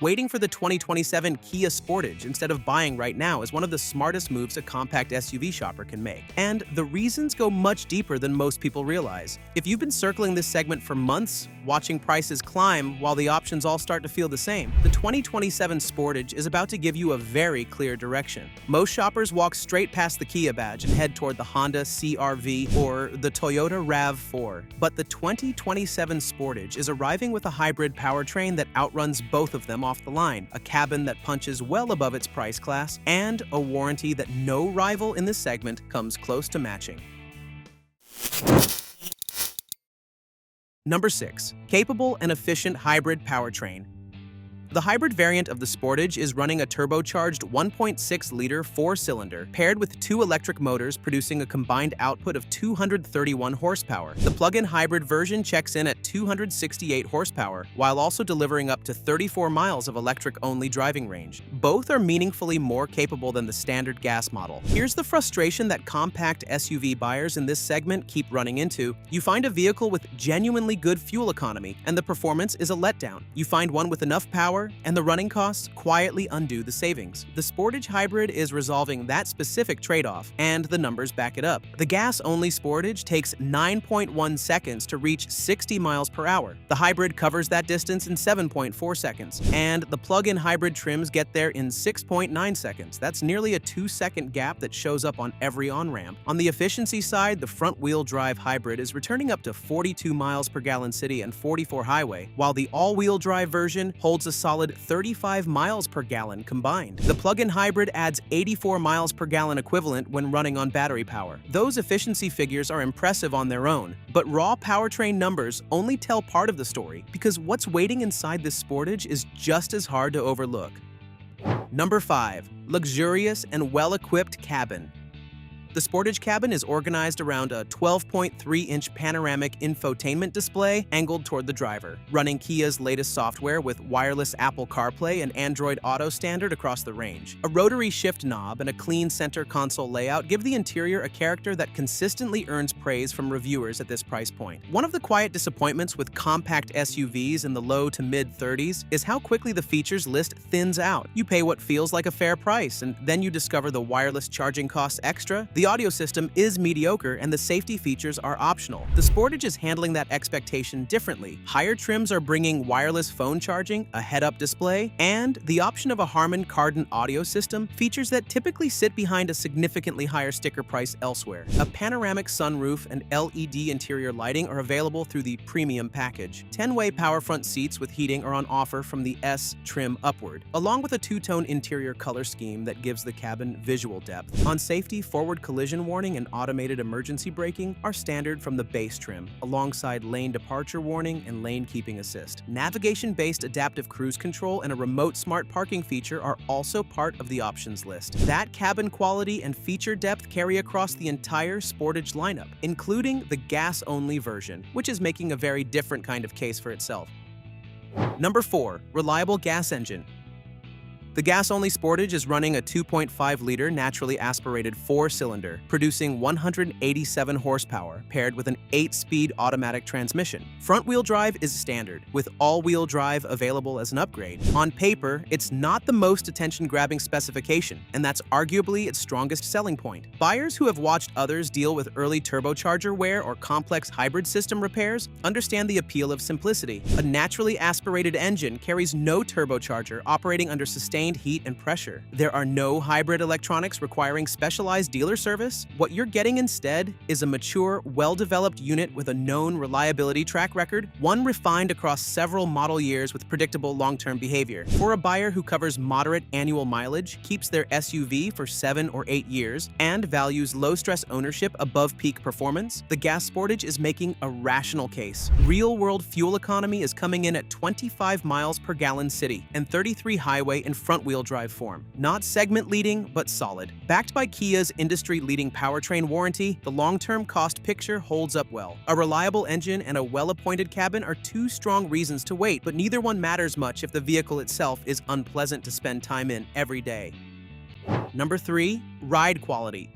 Waiting for the 2027 Kia Sportage instead of buying right now is one of the smartest moves a compact SUV shopper can make. And the reasons go much deeper than most people realize. If you've been circling this segment for months, watching prices climb while the options all start to feel the same, the 2027 Sportage is about to give you a very clear direction. Most shoppers walk straight past the Kia badge and head toward the Honda CR-V or the Toyota RAV4. But the 2027 Sportage is arriving with a hybrid powertrain that outruns both of them off the line, a cabin that punches well above its price class, and a warranty that no rival in this segment comes close to matching. Number 6. Capable and efficient hybrid powertrain. The hybrid variant of the Sportage is running a turbocharged 1.6-liter four-cylinder paired with two electric motors producing a combined output of 231 horsepower. The plug-in hybrid version checks in at 268 horsepower while also delivering up to 34 miles of electric-only driving range. Both are meaningfully more capable than the standard gas model. Here's the frustration that compact SUV buyers in this segment keep running into. You find a vehicle with genuinely good fuel economy, and the performance is a letdown. You find one with enough power, and the running costs quietly undo the savings. The Sportage Hybrid is resolving that specific trade-off, and the numbers back it up. The gas-only Sportage takes 9.1 seconds to reach 60 miles per hour. The hybrid covers that distance in 7.4 seconds, and the plug-in hybrid trims get there in 6.9 seconds. That's nearly a 2-second gap that shows up on every on-ramp. On the efficiency side, the front-wheel drive hybrid is returning up to 42 miles per gallon city and 44 highway, while the all-wheel drive version holds a solid 35 miles per gallon combined. The plug-in hybrid adds 84 miles per gallon equivalent when running on battery power. Those efficiency figures are impressive on their own, but raw powertrain numbers only tell part of the story because what's waiting inside this Sportage is just as hard to overlook. Number 5. Luxurious and well-equipped cabin. The Sportage cabin is organized around a 12.3-inch panoramic infotainment display angled toward the driver, running Kia's latest software with wireless Apple CarPlay and Android Auto standard across the range. A rotary shift knob and a clean center console layout give the interior a character that consistently earns praise from reviewers at this price point. One of the quiet disappointments with compact SUVs in the low to mid-30s is how quickly the features list thins out. You pay what feels like a fair price, and then you discover the wireless charging costs extra, the audio system is mediocre, and the safety features are optional. The Sportage is handling that expectation differently. Higher trims are bringing wireless phone charging, a head-up display, and the option of a Harman Kardon audio system, features that typically sit behind a significantly higher sticker price elsewhere. A panoramic sunroof and LED interior lighting are available through the premium package. 10-way power front seats with heating are on offer from the S trim upward, along with a two-tone interior color scheme that gives the cabin visual depth. On safety, forward collision warning and automated emergency braking are standard from the base trim, alongside lane departure warning and lane keeping assist. Navigation-based adaptive cruise control and a remote smart parking feature are also part of the options list. That cabin quality and feature depth carry across the entire Sportage lineup, including the gas-only version, which is making a very different kind of case for itself. Number 4. Reliable gas engine. The gas-only Sportage is running a 2.5-liter naturally aspirated four-cylinder, producing 187 horsepower, paired with an 8-speed automatic transmission. Front-wheel drive is standard, with all-wheel drive available as an upgrade. On paper, it's not the most attention-grabbing specification, and that's arguably its strongest selling point. Buyers who have watched others deal with early turbocharger wear or complex hybrid system repairs understand the appeal of simplicity. A naturally aspirated engine carries no turbocharger operating under sustained heat and pressure. There are no hybrid electronics requiring specialized dealer service. What you're getting instead is a mature, well-developed unit with a known reliability track record, one refined across several model years with predictable long-term behavior. For a buyer who covers moderate annual mileage, keeps their SUV for 7 or 8 years, and values low-stress ownership above peak performance, the gas Sportage is making a rational case. Real-world fuel economy is coming in at 25 miles per gallon city and 33 highway in front-wheel drive form. Not segment-leading, but solid. Backed by Kia's industry-leading powertrain warranty, the long-term cost picture holds up well. A reliable engine and a well-appointed cabin are two strong reasons to wait, but neither one matters much if the vehicle itself is unpleasant to spend time in every day. Number 3. Ride quality.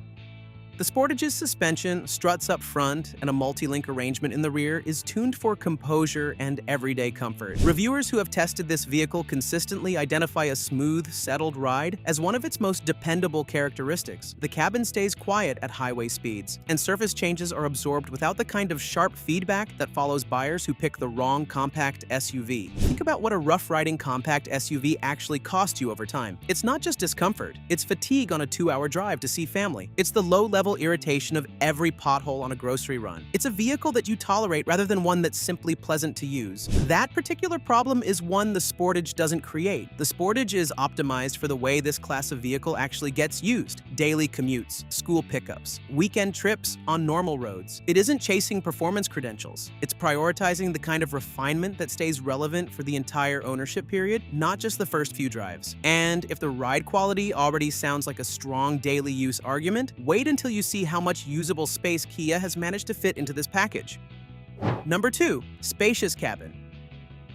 The Sportage's suspension, struts up front, and a multi-link arrangement in the rear is tuned for composure and everyday comfort. Reviewers who have tested this vehicle consistently identify a smooth, settled ride as one of its most dependable characteristics. The cabin stays quiet at highway speeds, and surface changes are absorbed without the kind of sharp feedback that follows buyers who pick the wrong compact SUV. Think about what a rough-riding compact SUV actually costs you over time. It's not just discomfort, it's fatigue on a 2-hour drive to see family. It's the low-level irritation of every pothole on a grocery run. It's a vehicle that you tolerate rather than one that's simply pleasant to use. That particular problem is one the Sportage doesn't create. The Sportage is optimized for the way this class of vehicle actually gets used: daily commutes, school pickups, weekend trips on normal roads. It isn't chasing performance credentials. It's prioritizing the kind of refinement that stays relevant for the entire ownership period, not just the first few drives. And if the ride quality already sounds like a strong daily use argument, wait until you see how much usable space Kia has managed to fit into this package. Number 2. Spacious cabin.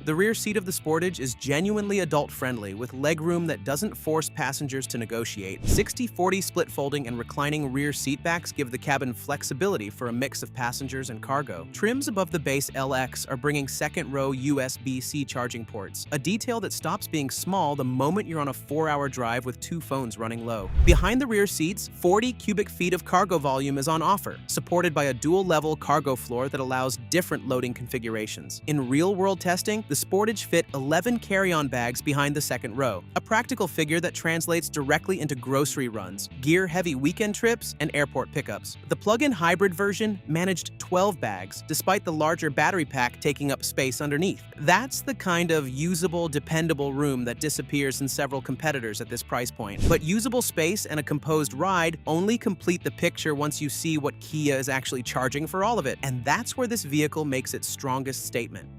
The rear seat of the Sportage is genuinely adult-friendly, with legroom that doesn't force passengers to negotiate. 60/40 split folding and reclining rear seatbacks give the cabin flexibility for a mix of passengers and cargo. Trims above the base LX are bringing second-row USB-C charging ports, a detail that stops being small the moment you're on a 4-hour drive with 2 phones running low. Behind the rear seats, 40 cubic feet of cargo volume is on offer, supported by a dual-level cargo floor that allows different loading configurations. In real-world testing, the Sportage fit 11 carry-on bags behind the second row, a practical figure that translates directly into grocery runs, gear-heavy weekend trips, and airport pickups. The plug-in hybrid version managed 12 bags, despite the larger battery pack taking up space underneath. That's the kind of usable, dependable room that disappears in several competitors at this price point. But usable space and a composed ride only complete the picture once you see what Kia is actually charging for all of it, and that's where this vehicle makes its strongest statement.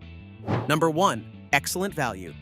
Number 1. Excellent value.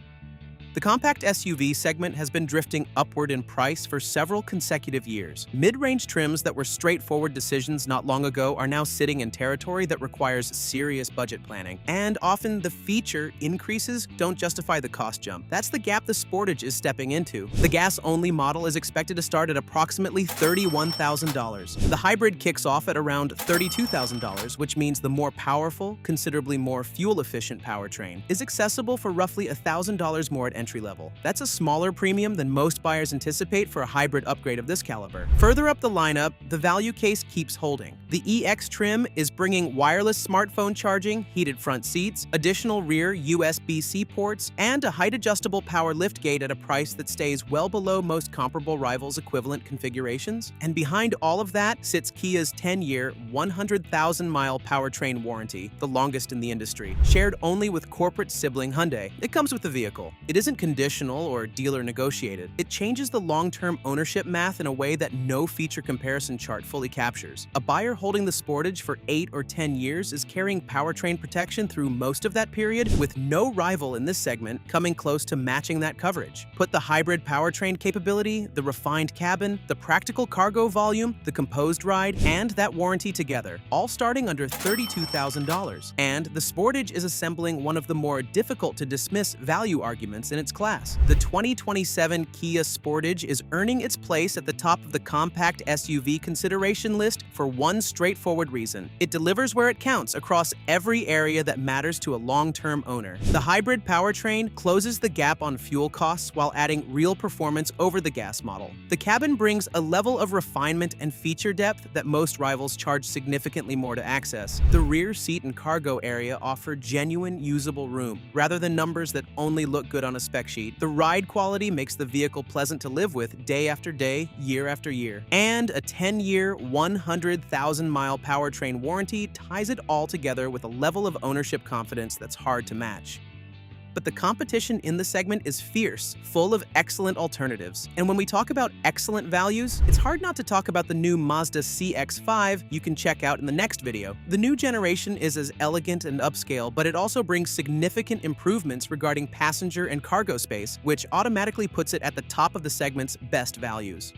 The compact SUV segment has been drifting upward in price for several consecutive years. Mid-range trims that were straightforward decisions not long ago are now sitting in territory that requires serious budget planning. And often the feature increases don't justify the cost jump. That's the gap the Sportage is stepping into. The gas-only model is expected to start at approximately $31,000. The hybrid kicks off at around $32,000, which means the more powerful, considerably more fuel-efficient powertrain is accessible for roughly $1,000 more at entry level. That's a smaller premium than most buyers anticipate for a hybrid upgrade of this caliber. Further up the lineup, the value case keeps holding. The EX trim is bringing wireless smartphone charging, heated front seats, additional rear USB-C ports, and a height-adjustable power liftgate at a price that stays well below most comparable rivals' equivalent configurations. And behind all of that sits Kia's 10-year, 100,000-mile powertrain warranty, the longest in the industry, shared only with corporate sibling Hyundai. It comes with the vehicle. It isn't conditional or dealer negotiated. It changes the long-term ownership math in a way that no feature comparison chart fully captures. A buyer holding the Sportage for 8 or 10 years is carrying powertrain protection through most of that period, with no rival in this segment coming close to matching that coverage. Put the hybrid powertrain capability, the refined cabin, the practical cargo volume, the composed ride, and that warranty together, all starting under $32,000. And the Sportage is assembling one of the more difficult to dismiss value arguments in its class. The 2027 Kia Sportage is earning its place at the top of the compact SUV consideration list for one straightforward reason. It delivers where it counts across every area that matters to a long-term owner. The hybrid powertrain closes the gap on fuel costs while adding real performance over the gas model. The cabin brings a level of refinement and feature depth that most rivals charge significantly more to access. The rear seat and cargo area offer genuine usable room, rather than numbers that only look good on a spec sheet. The ride quality makes the vehicle pleasant to live with day after day, year after year. And a 10-year, 100,000-mile powertrain warranty ties it all together with a level of ownership confidence that's hard to match. But the competition in the segment is fierce, full of excellent alternatives. And when we talk about excellent values, it's hard not to talk about the new Mazda CX-5 you can check out in the next video. The new generation is as elegant and upscale, but it also brings significant improvements regarding passenger and cargo space, which automatically puts it at the top of the segment's best values.